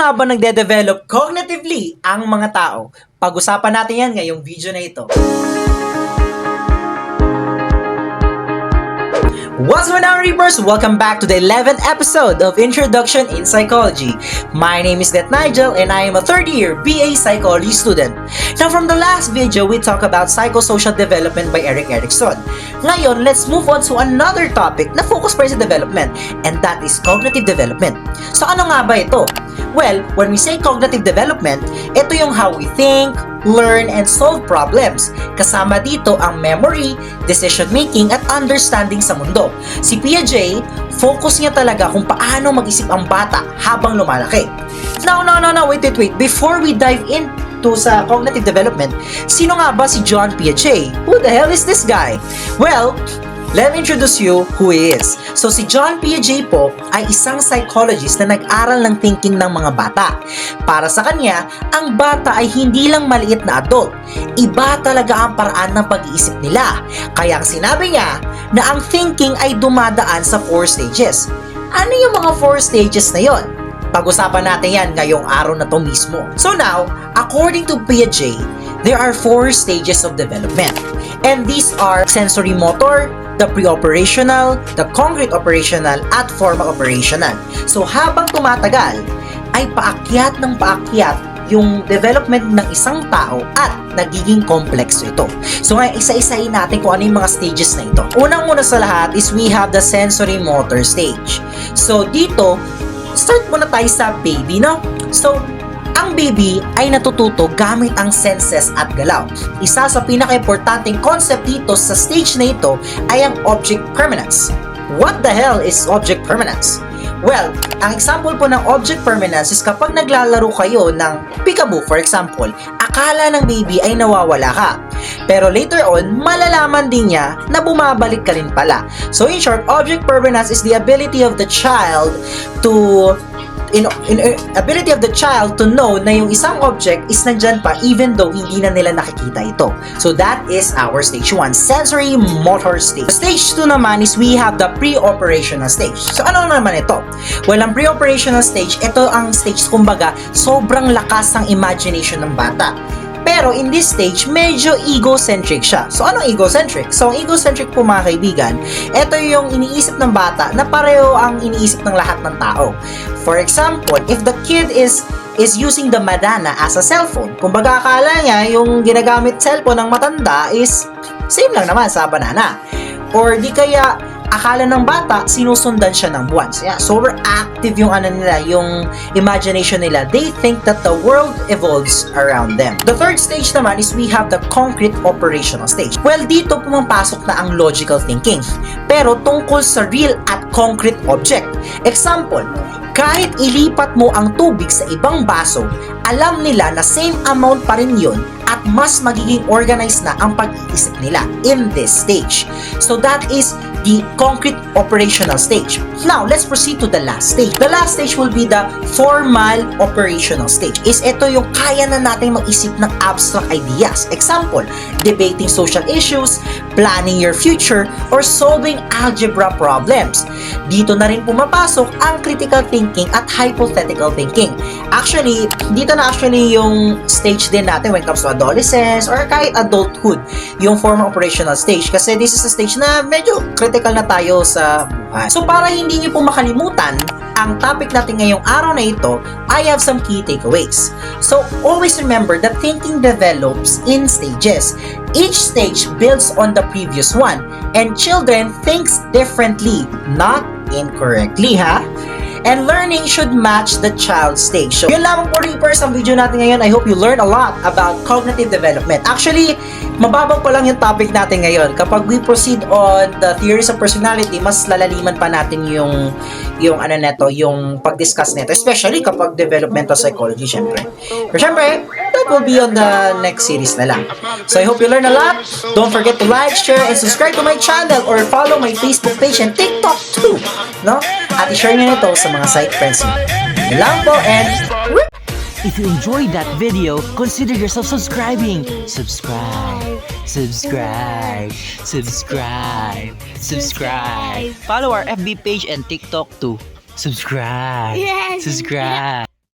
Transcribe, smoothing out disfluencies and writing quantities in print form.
nga ba nagde-develop cognitively ang mga tao? Pag-usapan natin yan ngayong video na ito. What's going on, Reapers? Welcome back to the 11th episode of Introduction in Psychology. My name is Det Nigel and I am a third year BA Psychology student. Now, from the last video, we talked about psychosocial development by Erik Erikson. Ngayon, let's move on to another topic na focus pa rin sa development, and that is cognitive development. So, ano nga ba ito? Well, when we say cognitive development, ito yung how we think, learn, and solve problems. Kasama dito ang memory, decision-making, at understanding sa mundo. Si Piaget, focus niya talaga kung paano mag-isip ang bata habang lumalaki. No, wait. Before we dive into sa cognitive development, sino nga ba si John Piaget? Who the hell is this guy? Well, let me introduce you who he is. So, si John Piaget po ay isang psychologist na nag-aral ng thinking ng mga bata. Para sa kanya, ang bata ay hindi lang maliit na adult. Iba talaga ang paraan ng pag-iisip nila. Kaya ang sinabi niya na ang thinking ay dumadaan sa 4 stages. Ano yung mga 4 stages na yon? Pag-usapan natin yan ngayong araw na to mismo. So now, according to Piaget, there are 4 stages of development. And these are sensory motor, the pre-operational, the concrete operational, at formal operational. So habang tumatagal, ay paakyat ng paakyat yung development ng isang tao at nagiging komplekso ito. So ngayon, isa-isahin natin kung ano yung mga stages na ito. Unang-una sa lahat is we have the sensory motor stage. So dito, start muna tayo sa baby, no? So, ang baby ay natututo gamit ang senses at galaw. Isa sa pinaka-importanting concept dito sa stage na ito ay ang object permanence. What the hell is object permanence? Well, ang example po ng object permanence is kapag naglalaro kayo ng peekaboo, for example, akala ng baby ay nawawala ka. Pero later on, malalaman din niya na bumabalik ka rin pala. So in short, object permanence is the ability of the child to ability of the child to know na yung isang object is nandyan pa even though hindi na nila nakikita ito. So that is our stage 1, sensory motor stage. Stage 2 naman is we have the pre-operational stage. So ano naman ito? Well, ang pre-operational stage, ito ang stage kumbaga sobrang lakas ng imagination ng bata. Pero in this stage, medyo egocentric siya. So, anong egocentric? So, ang egocentric po mga kaibigan, ito yung iniisip ng bata na pareho ang iniisip ng lahat ng tao. For example, if the kid is using the Madana as a cellphone, kumbaga akala niya yung ginagamit cellphone ng matanda is same lang naman sa banana. Or di kaya akala ng bata, sinusundan siya ng buwan. So we're active yung nila, yung imagination nila. They think that the world evolves around them. The third stage naman is we have the concrete operational stage. Well, dito pumapasok na ang logical thinking. Pero tungkol sa real at concrete object. Example, kahit ilipat mo ang tubig sa ibang baso, alam nila na same amount pa rin yun at mas magiging organized na ang pag-iisip nila in this stage. So that is the concrete operational stage. Now, let's proceed to the last stage. The last stage will be the formal operational stage. Ito yung kaya na natin mag-isip ng abstract ideas. Example, debating social issues, planning your future, or solving algebra problems. Dito na rin pumapasok ang critical thinking at hypothetical thinking. Actually, dito na yung stage din natin when it comes to adolescence or kahit adulthood, yung formal operational stage. Kasi this is a stage na medyo critical na tayo sa buhay. So para hindi niyo po makalimutan ang topic natin ngayong araw na ito, I have some key takeaways. So always remember that thinking develops in stages. Each stage builds on the previous one, and children thinks differently, not incorrectly, ha? And learning should match the child's stage. So, yun lamang po, Reapers, ang video natin ngayon. I hope you learned a lot about cognitive development. Actually, mababaw pa lang yung topic natin ngayon. Kapag we proceed on the theories of personality, mas lalaliman pa natin yung pag-discuss nito. Especially kapag developmental psychology, syempre. Pero syempre, that will be on the next series na lang. So, I hope you learned a lot. Don't forget to like, share, and subscribe to my channel or follow my Facebook page and TikTok too. No? At i-share nyo nito sa mga site friends nyo. Yun lang po, and if you enjoyed that video, consider yourself subscribing. Subscribe. Follow our FB page and TikTok too. Subscribe. Yes. Subscribe.